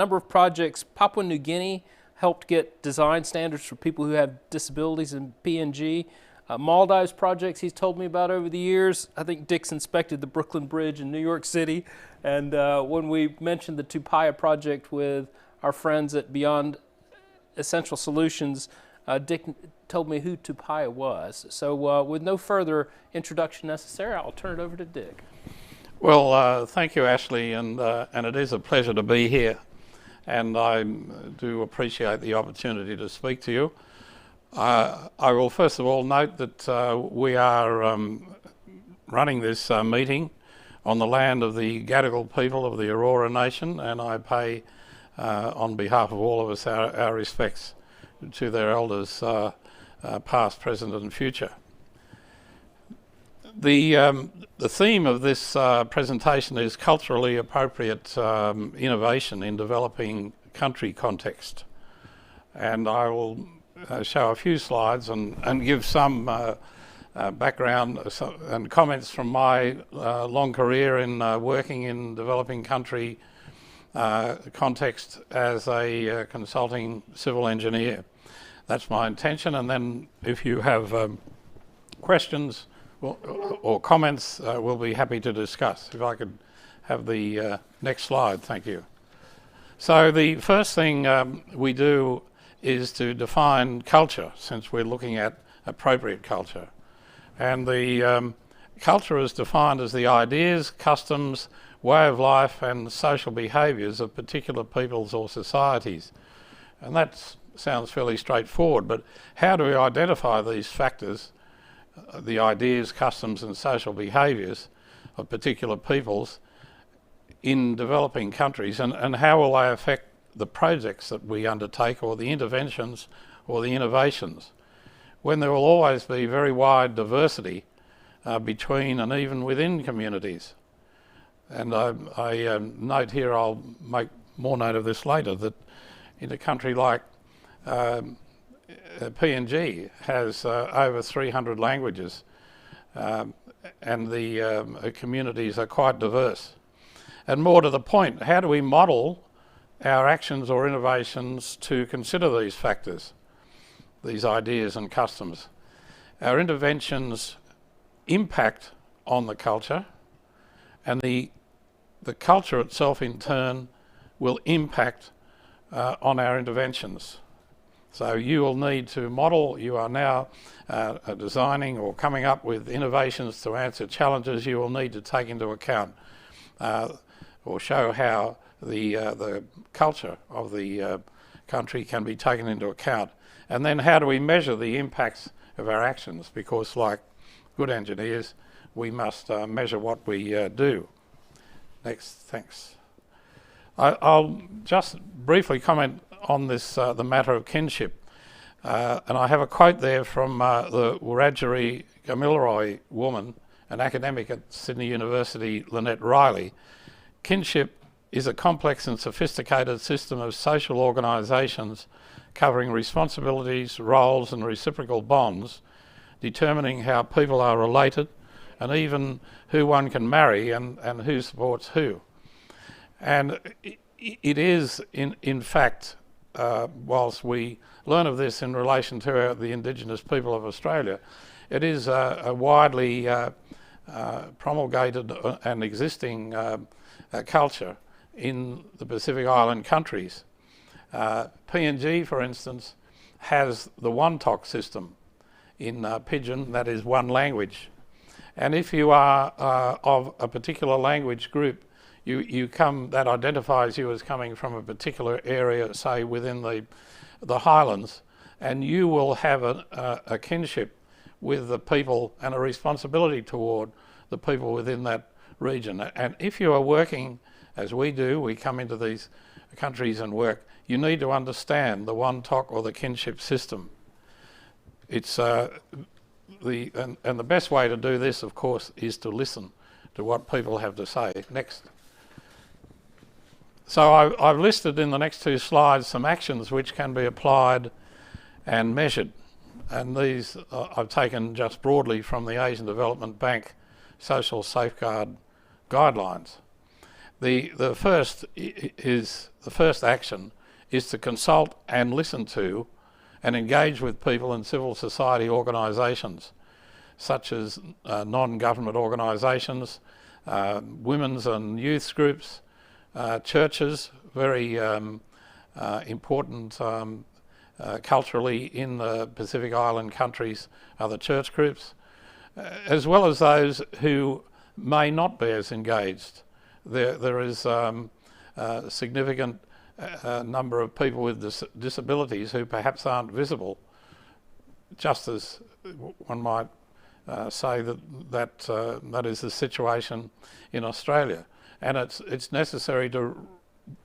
number of projects. Papua New Guinea helped get design standards for people who have disabilities in PNG. Maldives projects he's told me about over the years. I think Dick's inspected the Brooklyn Bridge in New York City. And when we mentioned the Tupaya project with our friends at Beyond Essential Solutions, Dick told me who Tupaya was. So with no further introduction necessary, I'll turn it over to Dick. Well, thank you, Ashley, and it is a pleasure to be here. And I do appreciate the opportunity to speak to you. I will first of all note that we are running this meeting on the land of the Gadigal people of the Aurora Nation, and I pay, on behalf of all of us, our respects to their elders, past, present and future. The theme of this presentation is culturally appropriate innovation in developing country context, and I will show a few slides and give some background and comments from my long career in working in developing country context as a consulting civil engineer. That's my intention, and then if you have questions or comments, we'll be happy to discuss. If I could have the next slide, thank you. So the first thing we do is to define culture, since we're looking at appropriate culture. And the culture is defined as the ideas, customs, way of life and social behaviours of particular peoples or societies. And that sounds fairly straightforward, but how do we identify these factors, the ideas, customs and social behaviours of particular peoples in developing countries, and how will they affect the projects that we undertake, or the interventions or the innovations, when there will always be very wide diversity between and even within communities. And I note here, I'll make more note of this later, that in a country like PNG has over 300 languages, and the communities are quite diverse. And more to the point, how do we model our actions or innovations to consider these factors, these ideas and customs? Our interventions impact on the culture, and the culture itself in turn will impact on our interventions. So you will need to model. You are now designing or coming up with innovations to answer challenges. You will need to take into account or show how the culture of the country can be taken into account. And then how do we measure the impacts of our actions? Because like good engineers, we must measure what we do. Next, thanks. I'll just briefly comment on this, the matter of kinship. And I have a quote there from the Wiradjuri Gamilaroi woman, an academic at Sydney University, Lynette Riley. Kinship is a complex and sophisticated system of social organisations covering responsibilities, roles and reciprocal bonds, determining how people are related and even who one can marry and who supports who. And it is, in fact, whilst we learn of this in relation to the Indigenous people of Australia, it is a widely promulgated and existing culture in the Pacific Island countries. PNG, for instance, has the one-talk system in Pidgin, that is one language. And if you are of a particular language group, you come, that identifies you as coming from a particular area, say within the highlands, and you will have a kinship with the people and a responsibility toward the people within that region. And if you are working, as we do, we come into these countries and work, you need to understand the one-talk or the kinship system. It's the best way to do this, of course, is to listen to what people have to say. Next. So I've listed in the next two slides some actions which can be applied and measured. And these I've taken just broadly from the Asian Development Bank Social Safeguard Guidelines. The first action is to consult and listen to and engage with people in civil society organisations, such as non-government organisations, women's and youth groups, churches, very important culturally in the Pacific Island countries are the church groups, as well as those who may not be as engaged. There is a significant number of people with disabilities who perhaps aren't visible, just as one might say that is the situation in Australia. And it's necessary to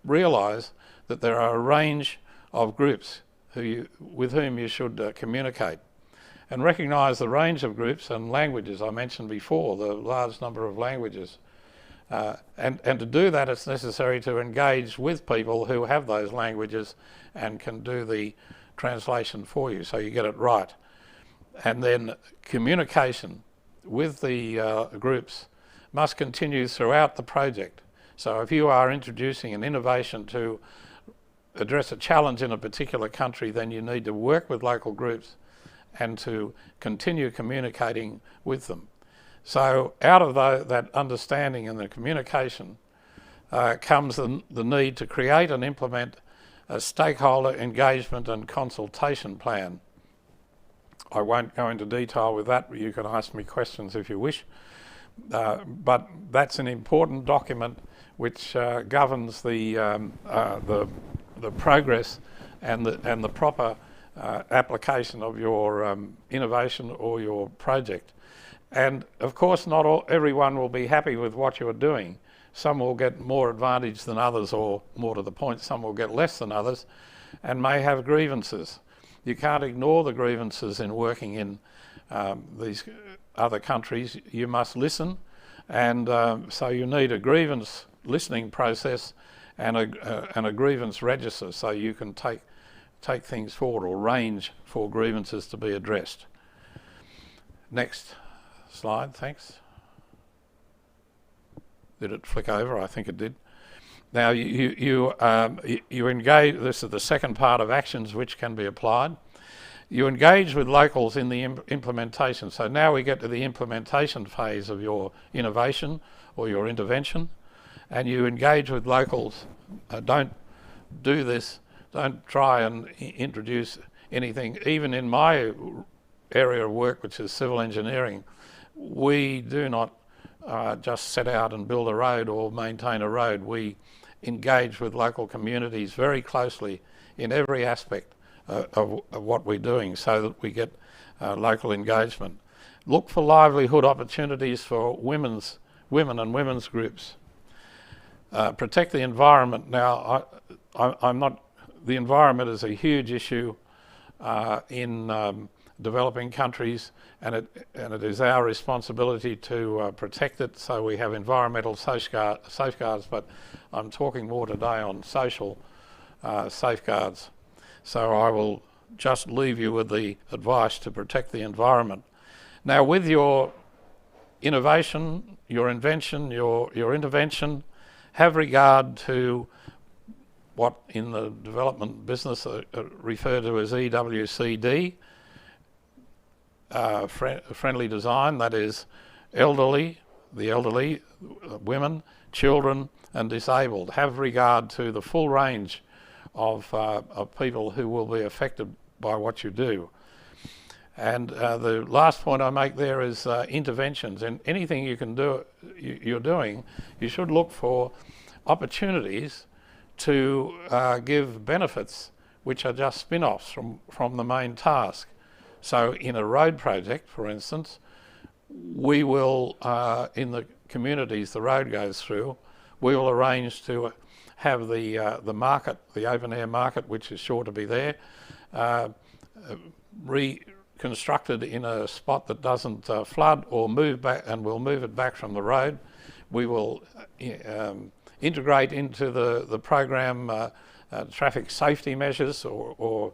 realise that there are a range of groups with whom you should communicate, and recognise the range of groups and languages I mentioned before, the large number of languages. And to do that, it's necessary to engage with people who have those languages and can do the translation for you so you get it right. And then communication with the groups must continue throughout the project. So if you are introducing an innovation to address a challenge in a particular country, then you need to work with local groups and to continue communicating with them. So out of that understanding and the communication comes the need to create and implement a stakeholder engagement and consultation plan. I won't go into detail with that, but you can ask me questions if you wish. But that's an important document which governs the progress and the proper application of your innovation or your project. And of course, not everyone will be happy with what you're doing. Some will get more advantage than others, or more to the point, some will get less than others and may have grievances. You can't ignore the grievances in working in these other countries. You must listen, and so you need a grievance listening process and a grievance register, so you can take things forward or arrange for grievances to be addressed. Next slide, thanks. Did it flick over? I think it did. Now you engage. This is the second part of actions which can be applied. You engage with locals in the implementation. So now we get to the implementation phase of your innovation or your intervention, and you engage with locals. Don't do this. Don't try and introduce anything. Even in my area of work, which is civil engineering, we do not just set out and build a road or maintain a road. We engage with local communities very closely in every aspect of what we're doing, so that we get local engagement. Look for livelihood opportunities for women and women's groups. Protect the environment. Now, I'm not. The environment is a huge issue in developing countries, and it is our responsibility to protect it. So we have environmental safeguards, but I'm talking more today on social safeguards. So I will just leave you with the advice to protect the environment. Now, with your innovation, your invention, your intervention, have regard to what in the development business referred to as EWCD, friendly design, that is the elderly, women, children and disabled. Have regard to the full range of people who will be affected by what you do. And the last point I make there is interventions. And anything you can do, you're doing, you should look for opportunities to give benefits which are just spin-offs from the main task. So in a road project, for instance, we will, in the communities the road goes through, we will arrange to have the market, the open air market, which is sure to be there, reconstructed in a spot that doesn't flood or move back, and we'll move it back from the road. We will integrate into the program traffic safety measures or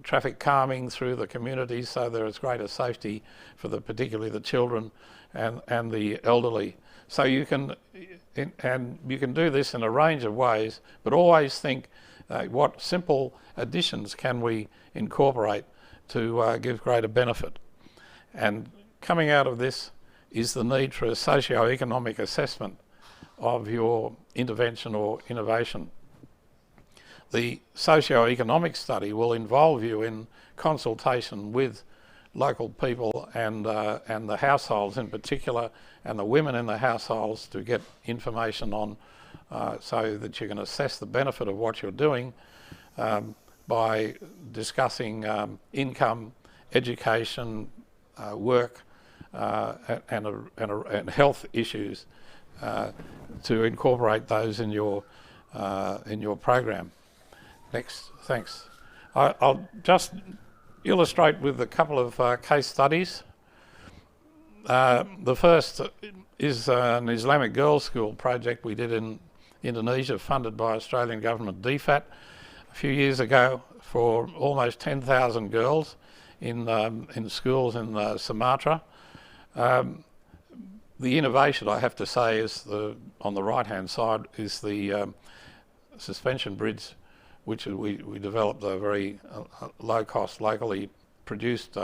traffic calming through the community, so there is greater safety for particularly the children and the elderly. So you can, and you can do this in a range of ways, but always think what simple additions can we incorporate to give greater benefit. And coming out of this is the need for a socio-economic assessment of your intervention or innovation. The socio-economic study will involve you in consultation with local people and the households in particular, and the women in the households, to get information on so that you can assess the benefit of what you're doing by discussing income, education, work and health issues to incorporate those in your program. Next, thanks. I'll just illustrate with a couple of case studies. The first is an Islamic girls' school project we did in Indonesia, funded by Australian government DFAT a few years ago, for almost 10,000 girls in schools in Sumatra. The innovation, I have to say, is on the right-hand side is the suspension bridge, which we developed a very low-cost, locally produced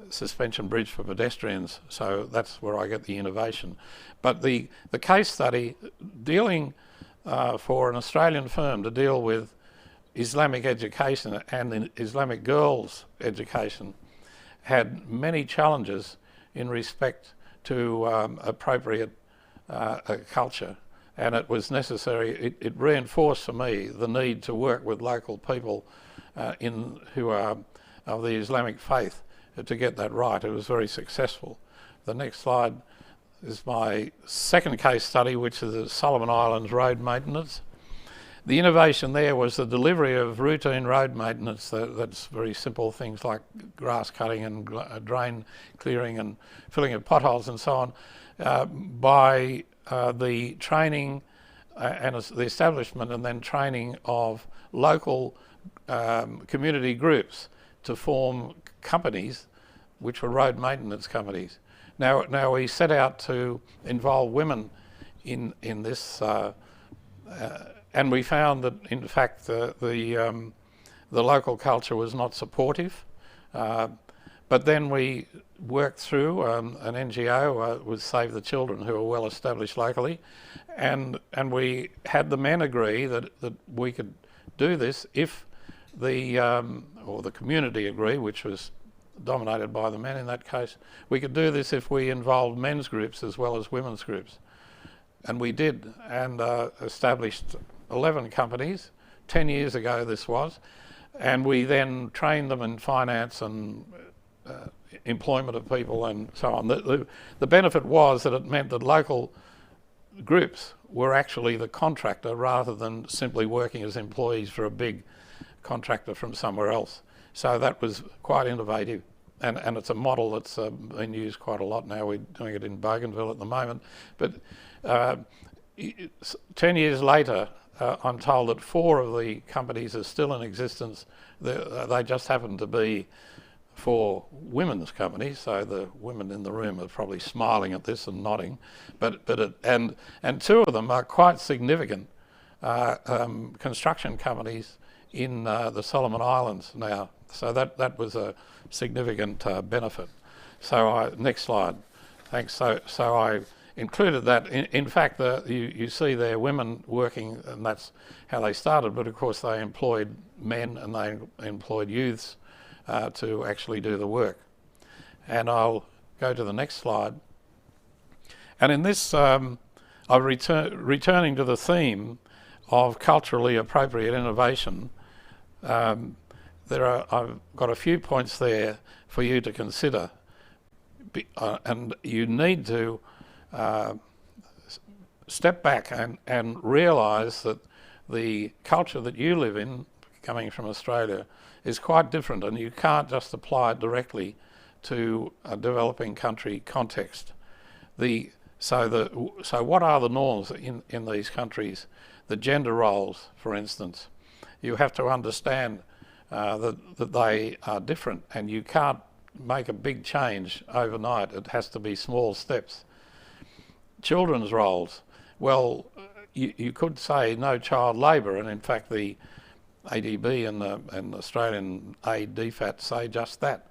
suspension bridge for pedestrians. So that's where I get the innovation. But the case study dealing for an Australian firm to deal with Islamic education and Islamic girls' education had many challenges in respect to appropriate culture. And it was necessary, it reinforced for me the need to work with local people who are of the Islamic faith to get that right. It was very successful. The next slide is my second case study, which is the Solomon Islands road maintenance. The innovation there was the delivery of routine road maintenance. That's very simple things like grass cutting and drain clearing and filling of potholes and so on, by the training and the establishment and then training of local community groups to form companies which were road maintenance companies. Now we set out to involve women in this, and we found that in fact the local culture was not supportive. But then we worked through an NGO with Save the Children, who are well established locally, and we had the men agree that we could do this if or the community agree, which was dominated by the men in that case, we could do this if we involved men's groups as well as women's groups. And we did, and established 11 companies, 10 years ago this was, and we then trained them in finance and employment of people and so on. The benefit was that it meant that local groups were actually the contractor rather than simply working as employees for a big contractor from somewhere else. So that was quite innovative, and it's a model that's been used quite a lot now. We're doing it in Bougainville at the moment. But 10 years later, I'm told that 4 of the companies are still in existence. They just happen to be for women's companies, so the women in the room are probably smiling at this and nodding. And 2 of them are quite significant construction companies in the Solomon Islands now. So that was a significant benefit. So next slide. Thanks. So I included that. In fact, you see there women working, and that's how they started. But of course, they employed men and they employed youths to actually do the work. And I'll go to the next slide. And in this, I'm returning to the theme of culturally appropriate innovation. I've got a few points there for you to consider, and you need to step back and realise that the culture that you live in, coming from Australia, is quite different, and you can't just apply it directly to a developing country context. So what are the norms in these countries? The gender roles, for instance, you have to understand that they are different, and you can't make a big change overnight. It has to be small steps. children's roles. Well, you could say no child labour, and in fact the ADB and the Australian Aid DFAT say just that.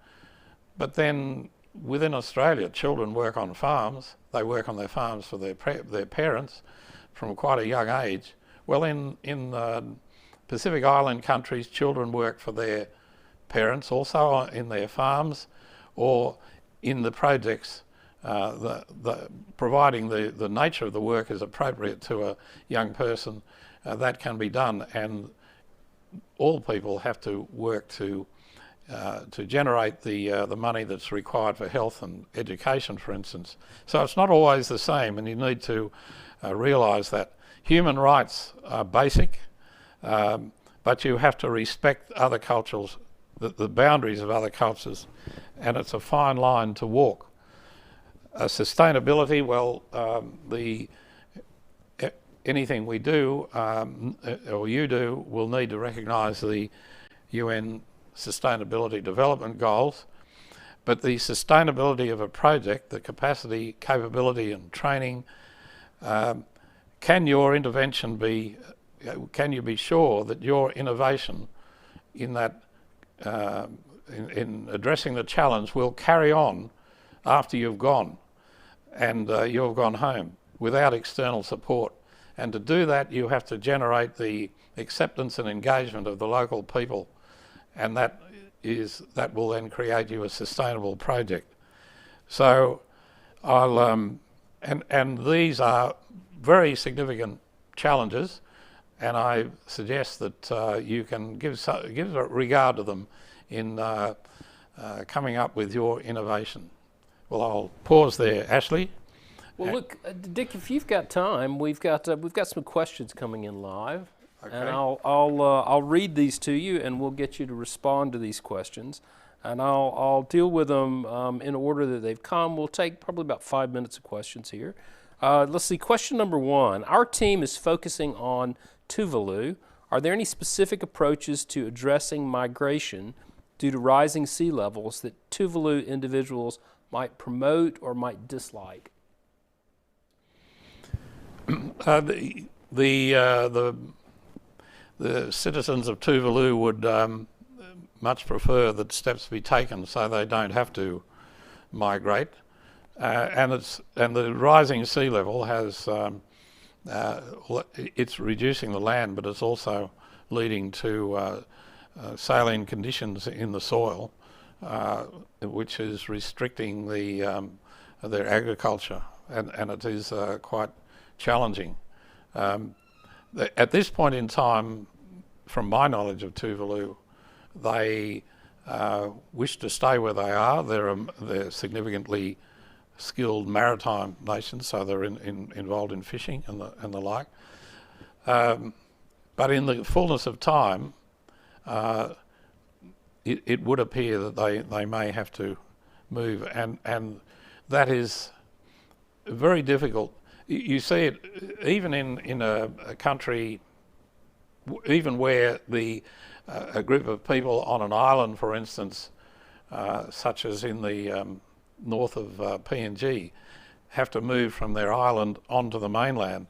But then within Australia, children work on farms. They work on their farms for their parents from quite a young age. Well, in Pacific Island countries, children work for their parents also in their farms or in the projects. Providing the nature of the work is appropriate to a young person, that can be done, and all people have to work to generate the money that's required for health and education, for instance. So it's not always the same, and you need to realise that human rights are basic, but you have to respect other cultures, the boundaries of other cultures, and it's a fine line to walk. Sustainability, well, anything we do or you do will need to recognise the UN Sustainability Development Goals, but the sustainability of a project, the capacity, capability and training, can your intervention be, can you be sure that your innovation in that, in addressing the challenge will carry on after you've gone and you've gone home without external support? And to do that, you have to generate the acceptance and engagement of the local people, and that will then create you a sustainable project. So I'll and these are very significant challenges, and I suggest that you can give regard to them in coming up with your innovation. Well, I'll pause there, Ashley. Well, look, Dick, if you've got time, we've got some questions coming in live, okay. And I'll read these to you, and we'll get you to respond to these questions, and I'll deal with them in order that they've come. We'll take probably about 5 minutes of questions here. Let's see. Question number 1: our team is focusing on Tuvalu. Are there any specific approaches to addressing migration due to rising sea levels that Tuvalu individuals might promote or might dislike? The citizens of Tuvalu would much prefer that steps be taken so they don't have to migrate, and the rising sea level has it's reducing the land, but it's also leading to saline conditions in the soil, which is restricting their agriculture, and it is quite challenging. At this point in time, from my knowledge of Tuvalu, they wish to stay where they are. They're significantly skilled maritime nations, so they're involved in fishing and the like. But in the fullness of time, it would appear that they may have to move, and that is very difficult. You see it even in a country, even where a group of people on an island, for instance, such as in the north of PNG, have to move from their island onto the mainland.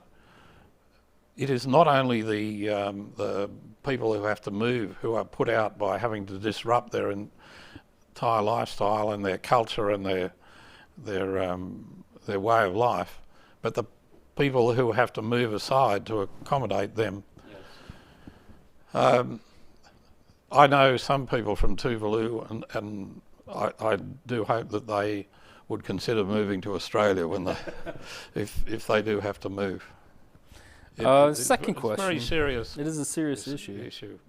It is not only the people who have to move who are put out by having to disrupt their entire lifestyle and their culture and their way of life, but the people who have to move aside to accommodate them. Yes. I know some people from Tuvalu, and I do hope that they would consider moving to Australia when they, if they do have to move. Second question. It's very serious. It is a serious issue.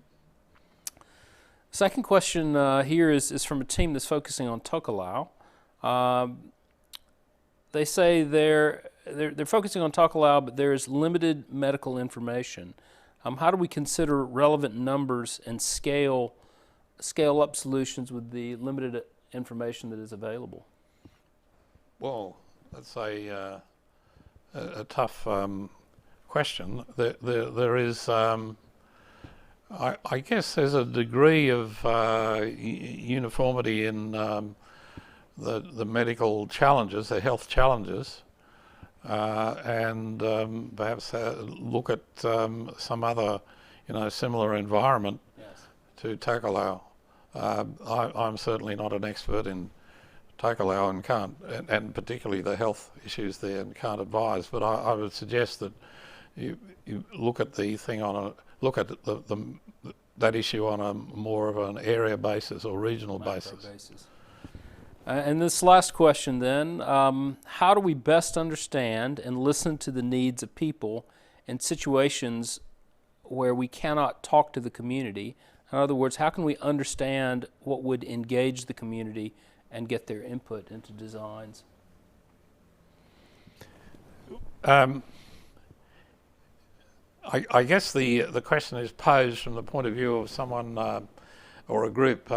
Second question here is from a team that's focusing on Tokelau. They say they're focusing on Tokelau, but there is limited medical information. How do we consider relevant numbers and scale up solutions with the limited information that is available? Well, that's a tough question. There is, I guess, there's a degree of uniformity in the medical challenges, the health challenges, and perhaps look at some other, similar environment to Tokelau. I'm certainly not an expert in Tokelau and can't, and particularly the health issues there, and can't advise. But I would suggest that you look at the thing look at that issue on a more of an area basis or regional basis. And this last question then, how do we best understand and listen to the needs of people in situations where we cannot talk to the community? In other words, how can we understand what would engage the community and get their input into designs? I guess the question is posed from the point of view of someone or a group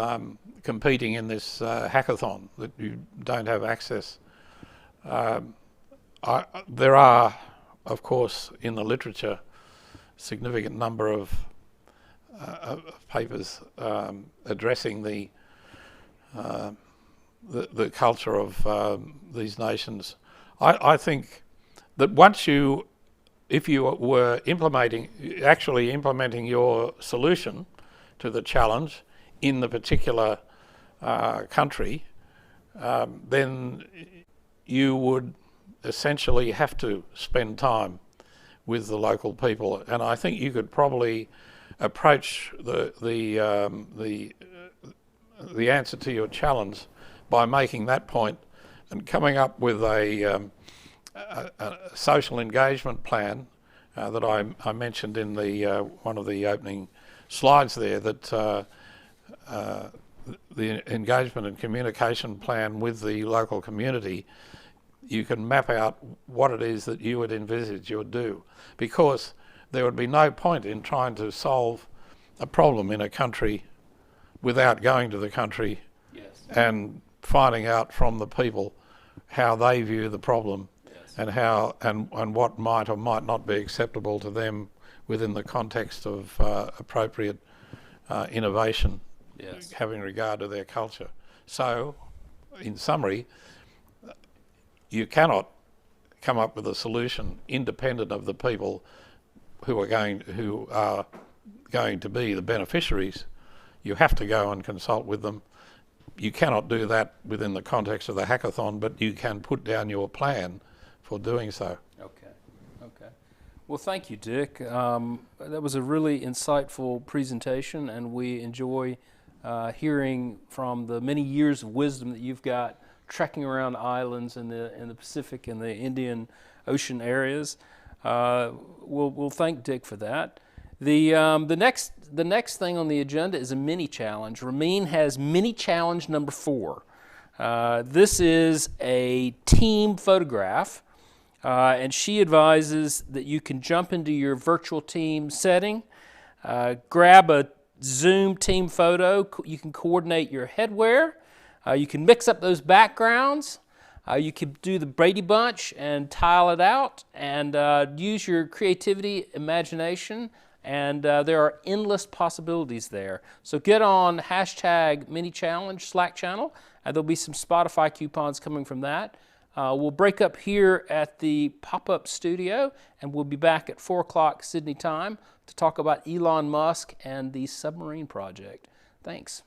competing in this hackathon that you don't have access. There are, of course, in the literature, significant number of papers addressing the culture of these nations. I think that if you were actually implementing your solution to the challenge in the particular country, then you would essentially have to spend time with the local people. And I think you could probably approach the answer to your challenge by making that point and coming up with a social engagement plan that I mentioned in the one of the opening slides there, that the engagement and communication plan with the local community. You can map out what it is that you would envisage you would do, because there would be no point in trying to solve a problem in a country without going to the country and finding out from the people how they view the problem and how and what might or might not be acceptable to them within the context of appropriate innovation, having regard to their culture. So, in summary, you cannot come up with a solution independent of the people who are going to be the beneficiaries. You have to go and consult with them. You cannot do that within the context of the hackathon, but you can put down your plan for doing so. Okay. Well, thank you, Dick. That was a really insightful presentation, and we enjoy hearing from the many years of wisdom that you've got trekking around islands in the Pacific and the Indian Ocean areas. We'll thank Dick for that. The next thing on the agenda is a mini challenge. Ramin has mini challenge number 4. This is a team photograph, and she advises that you can jump into your virtual team setting, grab a Zoom team photo. You can coordinate your headwear. You can mix up those backgrounds. You can do the Brady Bunch and tile it out, and use your creativity, imagination, and there are endless possibilities there. So get on #mini-challenge Slack channel, and there'll be some Spotify coupons coming from that. We'll break up here at the pop-up studio, and we'll be back at 4 o'clock Sydney time to talk about Elon Musk and the submarine project. Thanks.